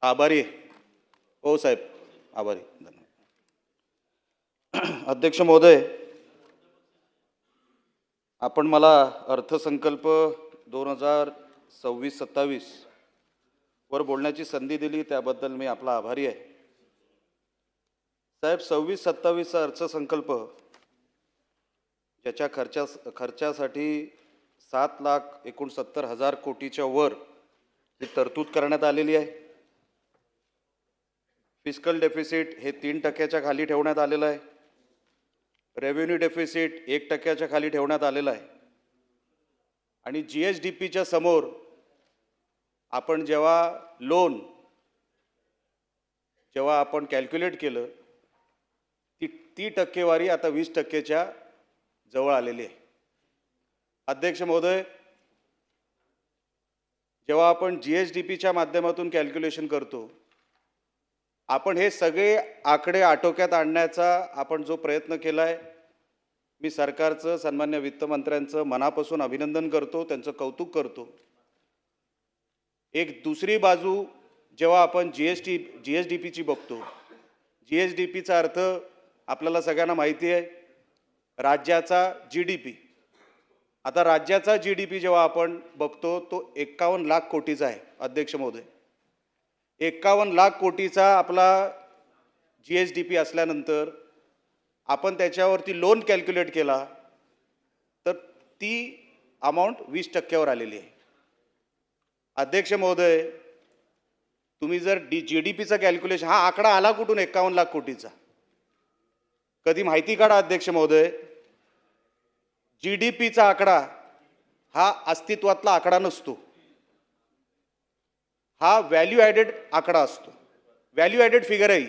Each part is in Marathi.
आभारी आहे. हो साहेब, आभारी. धन्यवाद. अध्यक्ष महोदय, आपण मला अर्थसंकल्प 2026-27 वर बोलण्याची संधी दिली त्याबद्दल मी आपला आभारी आहे. साहेब, 26-27 अर्थसंकल्प ज्याच्या खर्चासाठी 7,69,000 कोटीच्या वर ही तरतूद करण्यात आलेली आहे. फिस्कल डेफिसिट हे 3% खाली ठेवण्यात आलेलं आहे. रेव्हेन्यू डेफिसिट 1% खाली ठेवण्यात आलेलं आहे. आणि GSDPच्या समोर आपण जेव्हा आपण कॅल्क्युलेट केलं ती टक्केवारी आता 20%च्या जवळ आलेली आहे. अध्यक्ष महोदय, जेव्हा आपण GSDPच्या माध्यमातून कॅल्क्युलेशन करतो, आपण हे सगळे आकडे आटोक्यात आणण्याचा आपण जो प्रयत्न केला आहे, मी सरकारचं, सन्मान्य वित्तमंत्र्यांचं मनापासून अभिनंदन करतो, त्यांचं कौतुक करतो. एक दुसरी बाजू जेव्हा आपण GSDPची बघतो, GSDPचा अर्थ आपल्याला सगळ्यांना माहिती आहे, राज्याचा GDP. आता राज्याचा GDP जेव्हा आपण बघतो तो 51 लाख कोटीचा आहे. अध्यक्ष महोदय, 51 लाख कोटीचा आपला GSDP असल्यानंतर आपण त्याच्यावरती लोन कॅल्क्युलेट केला तर ती अमाऊंट 20%वर आलेली आहे. अध्यक्ष महोदय, तुम्ही जर GDPचं कॅल्क्युलेशन, हा आकडा आला कुठून 51 लाख कोटीचा? कधी माहिती काढा अध्यक्ष महोदय. GDPचा आकडा हा अस्तित्वातला आकडा नसतो, हा व्हॅल्यू ॲडेड आकडा असतो. व्हॅल्यू ॲडेड फिगर आहे.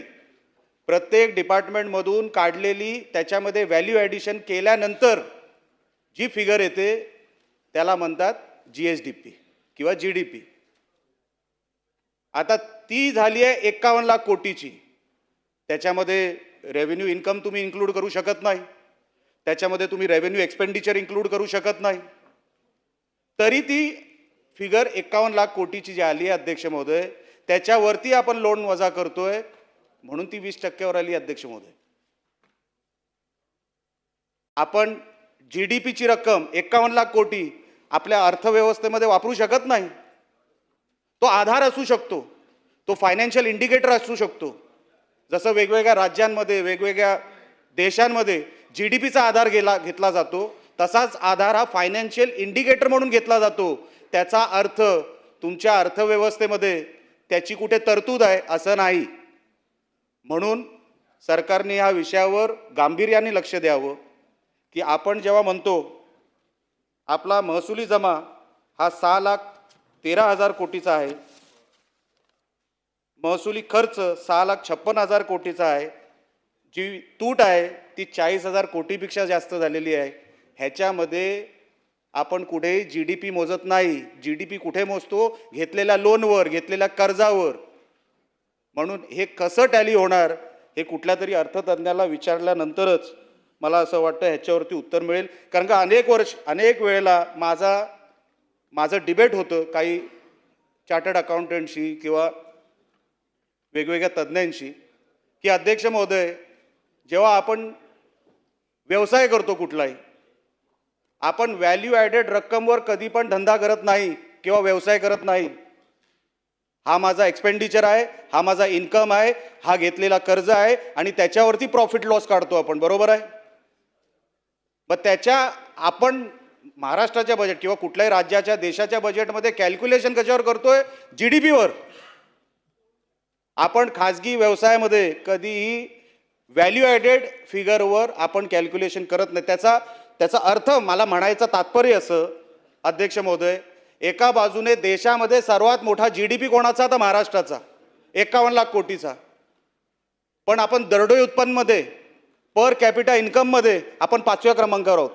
प्रत्येक डिपार्टमेंटमधून काढलेली त्याच्यामध्ये व्हॅल्यू ॲडिशन केल्यानंतर जी फिगर येते त्याला म्हणतात GSDP किंवा GDP. आता ती झाली आहे 51 लाख कोटीची. त्याच्यामध्ये रेव्हेन्यू इन्कम तुम्ही इन्क्लूड करू शकत नाही, त्याच्यामध्ये तुम्ही रेव्हेन्यू एक्सपेंडिचर इन्क्लूड करू शकत नाही. तरी ती फिगर 51 लाख कोटीची जी आली आहे अध्यक्ष महोदय, त्याच्यावरती आपण लोन वजा करतोय म्हणून ती 20%वर आली. अध्यक्ष महोदय, आपण GDPची रक्कम 51 लाख कोटी आपल्या अर्थव्यवस्थेमध्ये वापरू शकत नाही. तो आधार असू शकतो, तो फायनान्शियल इंडिकेटर असू शकतो. जसं वेगवेगळ्या राज्यांमध्ये, वेगवेगळ्या देशांमध्ये GDPचा आधार घेतला जातो, तसाच आधार हा फायनान्शियल इंडिकेटर म्हणून घेतला जातो. त्याचा अर्थ तुमच्या अर्थव्यवस्थेमध्ये त्याची कुठे तरतूद आहे असं नाही. म्हणून सरकारने या विषयावर गांभीर्याने लक्ष द्यावं की आपण जेव्हा म्हणतो आपला महसुली जमा हा 6,13,000 कोटीचा आहे, महसुली खर्च 6,56,000 कोटीचा आहे, जी तूट आहे ती 40,000 कोटीपेक्षा जास्त झालेली आहे. ह्याच्यामध्ये आपण कुठेही GDP मोजत नाही. GDP कुठे मोजतो? घेतलेल्या लोनवर, घेतलेल्या कर्जावर. म्हणून हे कसं टॅली होणार हे कुठल्या तरी अर्थतज्ञाला विचारल्यानंतरच मला असं वाटतं ह्याच्यावरती उत्तर मिळेल. कारण का अनेक वेळेला माझं डिबेट होतं काही चार्टर्ड अकाउंटंटशी किंवा वेगवेगळ्या तज्ज्ञांशी की अध्यक्ष महोदय, जेव्हा आपण व्यवसाय करतो कुठलाही, आपण व्हॅल्यू ॲडेड रक्कमवर कधी पण धंदा करत नाही किंवा व्यवसाय करत नाही. हा माझा एक्सपेंडिचर आहे, हा माझा इन्कम आहे, हा घेतलेला कर्ज आहे आणि त्याच्यावरती प्रॉफिट लॉस काढतो आपण, बरोबर आहे? मग त्याच्या आपण महाराष्ट्राच्या बजेट किंवा कुठल्याही राज्याच्या देशाच्या बजेटमध्ये कॅल्क्युलेशन कशावर करतोय? GDPवर. आपण खाजगी व्यवसायामध्ये कधीही व्हॅल्यू ॲडेड फिगरवर आपण कॅल्क्युलेशन करत नाही. त्याचा अर्थ मला म्हणायचं तात्पर्य असं अध्यक्ष महोदय, एका बाजूने देशामध्ये सर्वात मोठा GDP कोणाचा? तर महाराष्ट्राचा, 51 लाख कोटीचा. पण आपण दरडोई उत्पन्नमध्ये, पर कॅपिटा इन्कममध्ये आपण 5व्या क्रमांकावर आहोत.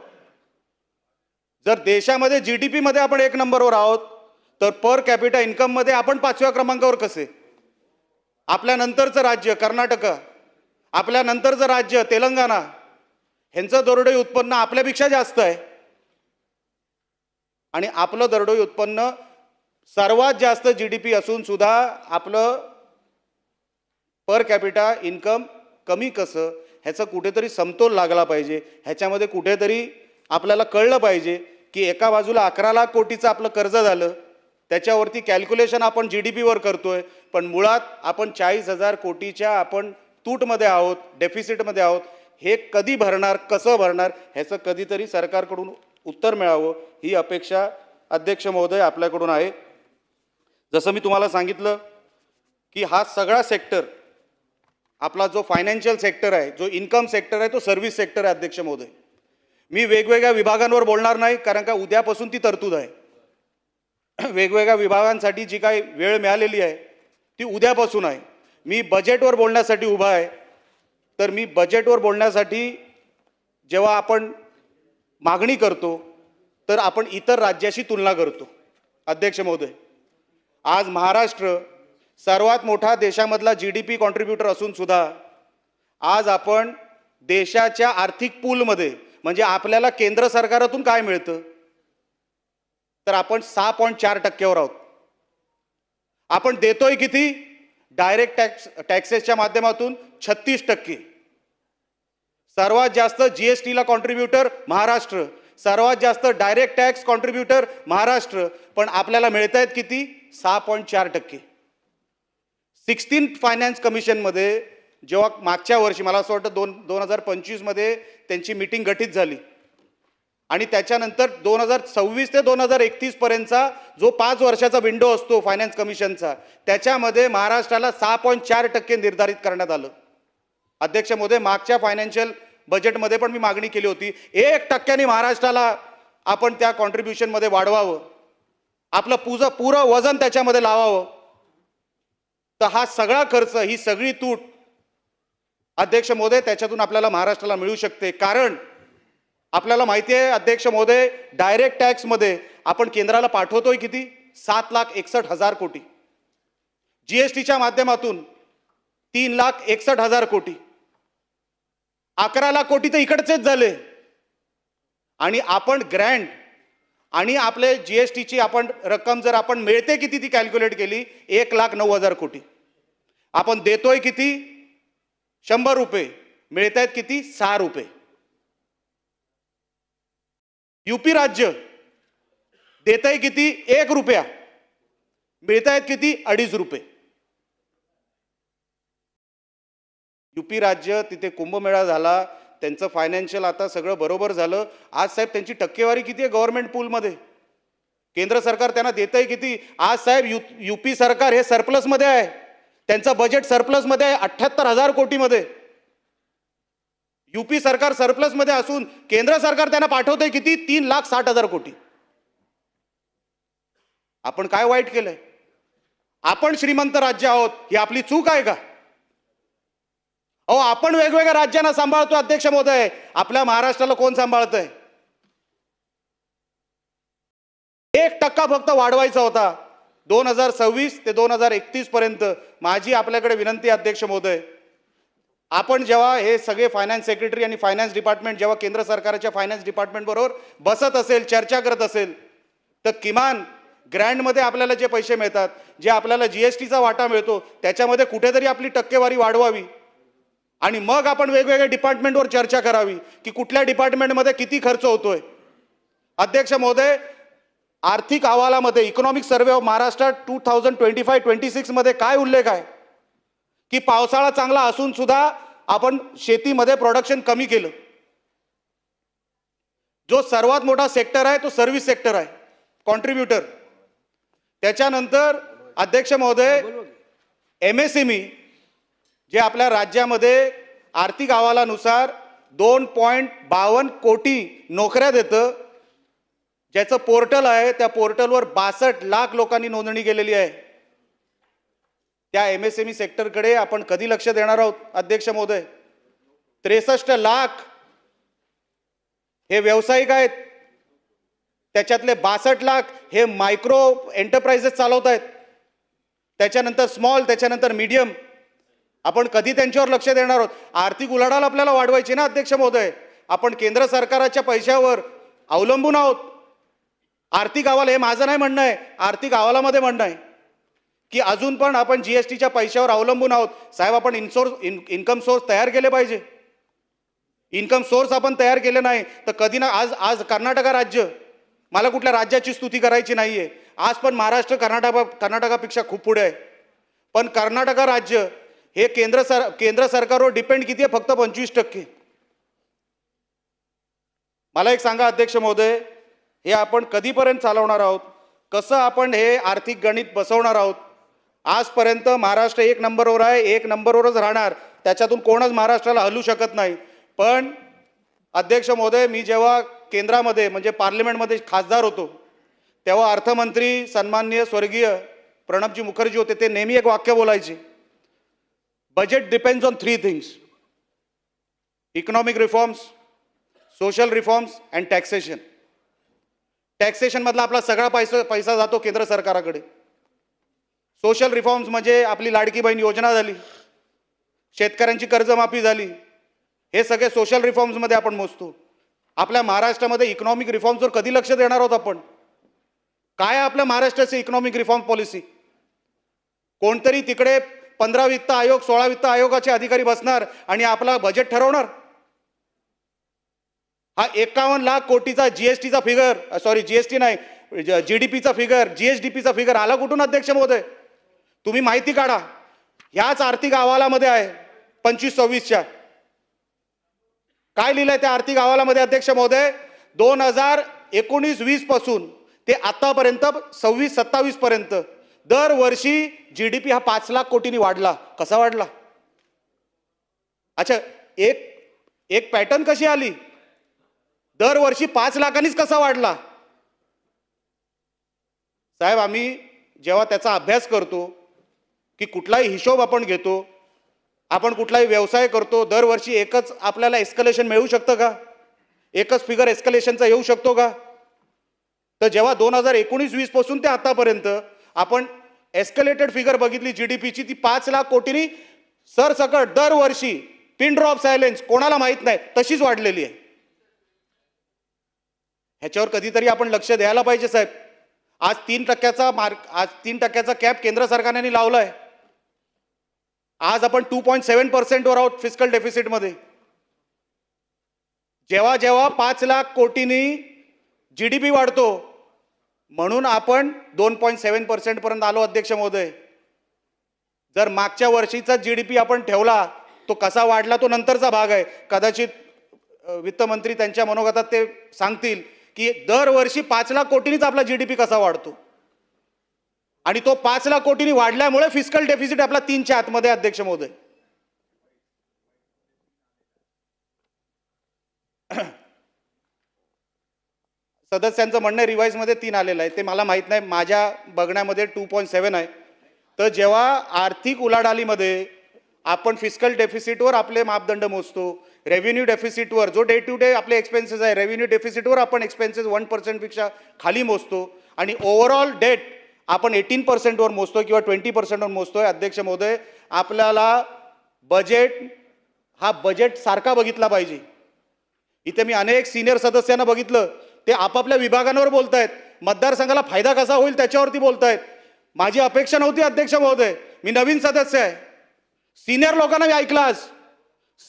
जर देशामध्ये GDPमध्ये आपण 1 नंबरवर आहोत तर पर कॅपिटा इन्कममध्ये आपण 5व्या क्रमांकावर कसे? आपल्यानंतरचं राज्य कर्नाटक, आपल्यानंतरचं राज्य तेलंगणा, ह्यांचं दरडोई उत्पन्न आपल्यापेक्षा जास्त आहे. आणि आपलं दरडोई उत्पन्न सर्वात जास्त GDP असून सुद्धा आपलं पर कॅपिटा इन्कम कमी कसं, ह्याचं कुठेतरी समतोल लागला पाहिजे. ह्याच्यामध्ये कुठेतरी आपल्याला कळलं पाहिजे की एका बाजूला 11 लाख कोटीचं आपलं कर्ज झालं, त्याच्यावरती कॅल्क्युलेशन आपण GDPवर करतोय, पण मुळात आपण 40,000 कोटीच्या आपण तूटमध्ये आहोत, डेफिसिटमध्ये आहोत. हे कधी भरणार, कसं भरणार, ह्याचं कधीतरी सरकारकडून उत्तर मिळावं ही अपेक्षा अध्यक्ष महोदय आपल्याकडून आहे. जसं मी तुम्हाला सांगितलं की हा सगळा सेक्टर आपला जो फायनान्शियल सेक्टर आहे, जो इन्कम सेक्टर आहे, तो सर्व्हिस सेक्टर आहे अध्यक्ष महोदय. मी वेगवेगळ्या विभागांवर बोलणार नाही, कारण का उद्यापासून ती तरतूद आहे. वेगवेगळ्या विभागांसाठी जी काही वेळ मिळालेली आहे ती उद्यापासून आहे. मी बजेटवर बोलण्यासाठी उभा आहे. तर मी बजेटवर बोलण्यासाठी जेव्हा आपण मागणी करतो तर आपण इतर राज्याशी तुलना करतो. अध्यक्ष महोदय, आज महाराष्ट्र सर्वात मोठा देशामधला GDP कॉन्ट्रीब्युटर असून सुद्धा आज आपण देशाच्या आर्थिक पूलमध्ये, म्हणजे आपल्याला केंद्र सरकारातून काय मिळतं, तर आपण 6.4% आहोत. आपण देतोय किती? डायरेक्ट टॅक्सेसच्या माध्यमातून 36%. सर्वात जास्त GSTला कॉन्ट्रीब्युटर महाराष्ट्र, सर्वात जास्त डायरेक्ट टॅक्स कॉन्ट्रीब्युटर महाराष्ट्र, पण आपल्याला मिळत आहेत किती? 6.4%. 16th फायनान्स कमिशनमध्ये जेव्हा मागच्या वर्षी मला असं वाटतं 2025मध्ये त्यांची मीटिंग गठीत झाली आणि त्याच्यानंतर 2026 ते 2031 पर्यंतचा जो 5 वर्षाचा विंडो असतो फायनान्स कमिशनचा, त्याच्यामध्ये महाराष्ट्राला 6.4% निर्धारित करण्यात आलं. अध्यक्ष महोदय, मागच्या फायनान्शियल बजेटमध्ये पण मी मागणी केली होती 1% महाराष्ट्राला आपण त्या कॉन्ट्रीब्युशनमध्ये वाढवावं, आपलं पुरं वजन त्याच्यामध्ये लावावं. तर हा सगळा खर्च, ही सगळी तूट अध्यक्ष महोदय त्याच्यातून आपल्याला महाराष्ट्राला मिळू शकते. कारण आपल्याला माहिती आहे अध्यक्ष महोदय, डायरेक्ट टॅक्समध्ये आपण केंद्राला पाठवतोय किती? 7,61,000 कोटी. GSTच्या माध्यमातून 3,61,000 कोटी. 11 लाख कोटी तर इकडचेच झाले. आणि आपण ग्रँट आणि आपले GSTची आपण रक्कम जर आपण मिळते किती ती कॅल्क्युलेट केली, 1,09,000 कोटी. आपण देतोय किती? 100 रुपये. मिळत आहेत किती? 6 रुपये. UP राज्य देत आहे किती? 1 रुपया. मिळत आहेत किती? 2.5 रुपये. UP राज्य, तिथे कुंभमेळा झाला, त्यांचं फायनान्शियल आता सगळं बरोबर झालं. आज साहेब त्यांची टक्केवारी किती आहे गव्हर्नमेंट पूलमध्ये? केंद्र सरकार त्यांना देत आहे किती? आज साहेब UP सरकार हे सरप्लसमध्ये आहे. त्यांचं बजेट सरप्लसमध्ये आहे 78,000 कोटीमध्ये. UP सरकार सरप्लसमध्ये असून केंद्र सरकार त्यांना पाठवतंय किती? 3,60,000 कोटी. आपण काय वाईट केलंय? आपण श्रीमंत राज्य आहोत, ही आपली चूक आहे का? अहो, आपण वेगवेगळ्या राज्यांना सांभाळतो अध्यक्ष महोदय, आपल्या महाराष्ट्राला कोण सांभाळतंय? 1% फक्त वाढवायचा होता 2026 ते 2031 पर्यंत. माझी आपल्याकडे विनंती अध्यक्ष महोदय, आपण जेव्हा हे सगळे फायनान्स सेक्रेटरी आणि फायनान्स डिपार्टमेंट जेव्हा केंद्र सरकारच्या फायनान्स डिपार्टमेंट बरोबर बसत असेल, चर्चा करत असेल, तर किमान ग्रँटमध्ये आपल्याला जे पैसे मिळतात, जे आपल्याला GSTचा वाटा मिळतो, त्याच्यामध्ये कुठेतरी आपली टक्केवारी वाढवावी आणि मग आपण वेगवेगळ्या डिपार्टमेंटवर चर्चा करावी की कुठल्या डिपार्टमेंटमध्ये किती खर्च होतोय. अध्यक्ष महोदय, आर्थिक अहवालामध्ये इकॉनॉमिक सर्व्हे ऑफ महाराष्ट्र 2025-26 मध्ये काय उल्लेख आहे की पावसाळा चांगला असून सुद्धा आपण शेतीमध्ये प्रोडक्शन कमी केलं. जो सर्वात मोठा सेक्टर आहे तो सर्व्हिस सेक्टर आहे, कॉन्ट्रीब्युटर. त्याच्यानंतर अध्यक्ष महोदय, MSME जे आपल्या राज्यामध्ये आर्थिक अहवालानुसार 2.52 कोटी नोकऱ्या देतं, ज्याचं पोर्टल आहे, त्या पोर्टलवर 62 लाख लोकांनी नोंदणी केलेली आहे. त्या MSME सेक्टरकडे आपण कधी लक्ष देणार आहोत अध्यक्ष महोदय? 63 लाख हे व्यावसायिक आहेत, त्याच्यातले 62 लाख हे मायक्रो एंटरप्राइजेस चालवत आहेत, त्याच्यानंतर स्मॉल, त्याच्यानंतर मीडियम. आपण कधी त्यांच्यावर लक्ष देणार आहोत? आर्थिक उलाढाल आपल्याला वाढवायची ना अध्यक्ष महोदय. आपण केंद्र सरकारच्या पैशावर अवलंबून आहोत. आर्थिक अहवाल, हे माझं नाही म्हणणं आहे, आर्थिक अहवालामध्ये म्हणणं आहे की अजून पण आपण GSTच्या पैशावर अवलंबून आहोत? साहेब, आपण इन्कम सोर्स तयार केले पाहिजे. इन्कम सोर्स आपण तयार केले नाही तर कधी ना आज कर्नाटक राज्य, मला कुठल्या राज्याची स्तुती करायची नाही आहे, आज पण महाराष्ट्र कर्नाटकापेक्षा खूप पुढे आहे. पण कर्नाटक राज्य हे केंद्र सरकारवर डिपेंड किती आहे? फक्त 25%. मला एक सांगा अध्यक्ष महोदय, हे आपण कधीपर्यंत चालवणार आहोत? कसं आपण हे आर्थिक गणित बसवणार आहोत? आजपर्यंत महाराष्ट्र 1 नंबरवर आहे, 1 नंबरवरच राहणार, त्याच्यातून कोणच महाराष्ट्राला हलू शकत नाही. पण अध्यक्ष महोदय, मी जेव्हा केंद्रामध्ये म्हणजे पार्लमेंटमध्ये खासदार होतो तेव्हा अर्थमंत्री सन्माननीय स्वर्गीय प्रणबजी मुखर्जी होते. ते नेहमी एक वाक्य बोलायचे, budget depends on 3 things: economic reforms, social reforms and taxation. टॅक्सेशनमधला आपला सगळा पैसा जातो केंद्र सरकाराकडे. सोशल रिफॉर्म्स म्हणजे आपली लाडकी बहीण योजना झाली, शेतकऱ्यांची कर्जमाफी झाली, हे सगळे सोशल रिफॉर्म्समध्ये आपण मोजतो. आपल्या महाराष्ट्रामध्ये इकॉनॉमिक रिफॉर्म्सवर कधी लक्ष देणार आहोत आपण? काय आपल्या महाराष्ट्राची इकॉनॉमिक रिफॉर्म पॉलिसी? कोणतरी तिकडे 15 वित्त आयोग 16 वित्त आयोगाचे अधिकारी बसणार आणि आपला बजेट ठरवणार? हा 51 लाख कोटीचा GSTचा फिगर, सॉरी GST नाही, GDPचा फिगर, GSDPचा फिगर आला कुठून अध्यक्ष महोदय? तुम्ही माहिती काढा. ह्याच आर्थिक अहवालामध्ये आहे 25-26च्या. काय लिहिलंय त्या आर्थिक अहवालामध्ये अध्यक्ष महोदय? 2019-20 पासून ते आतापर्यंत 26-27 पर्यंत दरवर्षी GDP हा 5 लाख कोटींनी वाढला. कसा वाढला? अच्छा, एक पॅटर्न कशी आली? दरवर्षी 5 लाखांनीच कसा वाढला? साहेब, आम्ही जेव्हा त्याचा अभ्यास करतो की कुठलाही हिशोब आपण घेतो, आपण कुठलाही व्यवसाय करतो, दरवर्षी एकच आपल्याला एस्कलेशन मिळू शकतं का? एकच फिगर एस्कलेशनचा येऊ शकतो का? तर जेव्हा 2019-20 पासून ते आतापर्यंत आपण एस्कलेटेड फिगर बघितली GDPची, ती 5 लाख कोटींनी सरसकट दरवर्षी, पिन ड्रॉप सायलेन्स, कोणाला माहीत नाही, तशीच वाढलेली आहे. ह्याच्यावर कधीतरी आपण लक्ष द्यायला पाहिजे साहेब. आज 3% कॅप केंद्र सरकारने लावलाय. आज आपण 2.7% आहोत फिस्कल डेफिसिटमध्ये. जेव्हा जेव्हा 5 लाख कोटींनी GDP वाढतो म्हणून आपण 2.7% पर्यंत आलो अध्यक्ष महोदय. जर मागच्या वर्षीचा GDP आपण ठेवला, तो कसा वाढला तो नंतरचा भाग आहे. कदाचित वित्तमंत्री त्यांच्या मनोगतात ते सांगतील की दरवर्षी 5 लाख कोटींनीच आपला GDP कसा वाढतो, आणि तो 5 लाख कोटींनी वाढल्यामुळे फिस्कल डेफिसिट आपला 3च्या आतमध्ये अध्यक्ष महोदय. सदस्यांचं म्हणणं रिवाइज मध्ये 3 आलेलं आहे, ते मला माहित नाही, माझ्या बघण्यामध्ये 2.7 आहे. तर जेव्हा आर्थिक उलाढालीमध्ये आपण फिस्कल डेफिसिटवर आपले मापदंड मोजतो, रेव्हेन्यू डेफिसिटवर, जो डे टू डे आपले एक्सपेन्सेस आहे, रेव्हेन्यू डेफिसिटवर आपण एक्सपेन्सेस 1% पेक्षा खाली मोजतो, आणि ओव्हरऑल डेट आपण 18% वर मोजतो किंवा 20% वर मोजतोय. अध्यक्ष महोदय, आपल्याला बजेट सारखा बघितला पाहिजे. इथे मी अनेक सिनियर सदस्यांना बघितलं, ते आपापल्या विभागांवर बोलतायत, मतदारसंघाला फायदा कसा होईल त्याच्यावरती बोलतायत. माझी अपेक्षा नव्हती अध्यक्ष महोदय, मी नवीन सदस्य आहे. सिनियर लोकांना मी ऐकलं आज.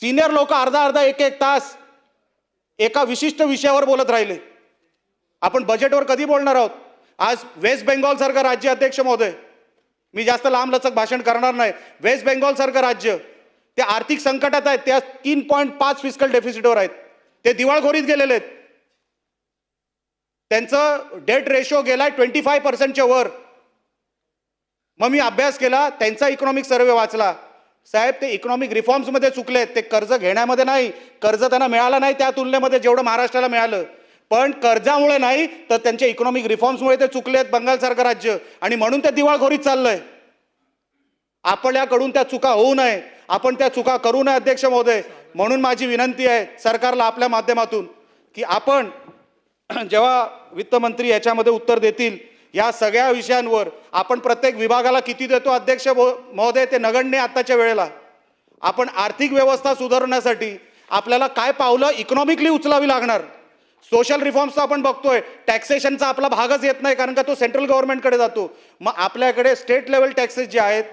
सिनियर लोक अर्धा 1-1 तास एका विशिष्ट विषयावर बोलत राहिले. आपण बजेटवर कधी बोलणार आहोत? आज वेस्ट बेंगॉल सारखं राज्य, अध्यक्ष महोदय, मी जास्त लांबलचक भाषण करणार नाही, वेस्ट बेंगॉल सारखं राज्य ते आर्थिक संकटात आहेत. त्या 3.5 फिस्कल डेफिसिटवर आहेत. ते दिवाळखोरीत गेलेले आहेत. त्यांचं डेट रेशो गेलाय 25%च्या वर. मग मी अभ्यास केला, त्यांचा इकॉनॉमिक सर्वे वाचला. साहेब, ते इकॉनॉमिक रिफॉर्म्समध्ये चुकलेत. ते कर्ज घेण्यामध्ये नाही, कर्ज त्यांना मिळालं नाही त्या तुलनेमध्ये जेवढं महाराष्ट्राला मिळालं, पण कर्जामुळे नाही तर त्यांच्या इकॉनॉमिक रिफॉर्म्समुळे ते चुकलेत बंगालसारखं राज्य, आणि म्हणून ते दिवाळखोरीत चाललंय. आपल्याकडून त्या चुका होऊ नये, आपण त्या चुका करू नये अध्यक्ष महोदय. म्हणून माझी विनंती आहे सरकारला आपल्या माध्यमातून की आपण जेव्हा वित्तमंत्री याच्यामध्ये उत्तर देतील, या सगळ्या विषयांवर आपण प्रत्येक विभागाला किती देतो अध्यक्ष महोदय ते नगण्य. आताच्या वेळेला आपण आर्थिक व्यवस्था सुधारण्यासाठी आपल्याला काय पावलं इकॉनॉमिकली उचलावी लागणार, सोशल रिफॉर्म्सचा आपण बघतोय, टॅक्सेशनचा आपला भागच येत नाही कारण का तो सेंट्रल गव्हर्नमेंटकडे जातो. मग आपल्याकडे स्टेट लेवल टॅक्सेस जे आहेत,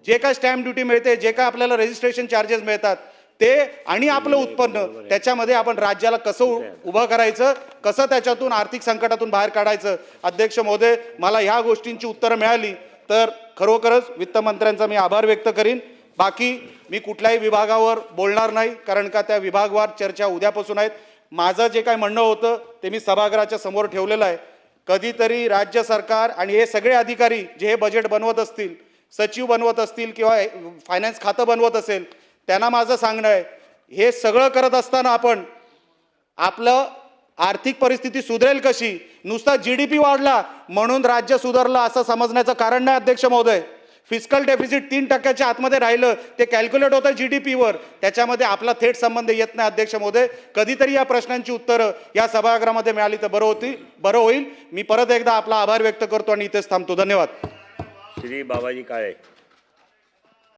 जे काय स्टॅम्प ड्युटी मिळते, जे काय आपल्याला रजिस्ट्रेशन चार्जेस मिळतात ते आणि आपलं उत्पन्न, त्याच्यामध्ये आपण राज्याला कसं उभं करायचं, कसं त्याच्यातून आर्थिक संकटातून बाहेर काढायचं. अध्यक्ष महोदय, मला ह्या गोष्टींची उत्तरं मिळाली तर खरोखरच वित्तमंत्र्यांचा मी आभार व्यक्त करीन. बाकी मी कुठल्याही विभागावर बोलणार नाही कारण का त्या विभागवार चर्चा उद्यापासून आहेत. माझं जे काय म्हणणं होतं ते मी सभागृहाच्या समोर ठेवलेलं आहे. कधीतरी राज्य सरकार आणि हे सगळे अधिकारी जे हे बजेट बनवत असतील, सचिव बनवत असतील किंवा फायनान्स खातं बनवत असेल, त्यांना माझं सांगणं आहे, हे सगळं करत असताना आपण आपलं आर्थिक परिस्थिती सुधरेल कशी, नुसता GDP वाढला म्हणून राज्य सुधारलं असं समजण्याचं कारण नाही. अध्यक्ष महोदय, फिस्कल डेफिसिट 3% आतमध्ये राहिलं ते कॅल्क्युलेट होतं GDPवर, त्याच्यामध्ये आपला थेट संबंध येत नाही. अध्यक्ष महोदय, कधीतरी या प्रश्नांची उत्तरं या सभागृहामध्ये मिळाली तर बरं होईल. मी परत एकदा आपला आभार व्यक्त करतो आणि इथेच थांबतो. धन्यवाद. श्री बाबाजी काळे.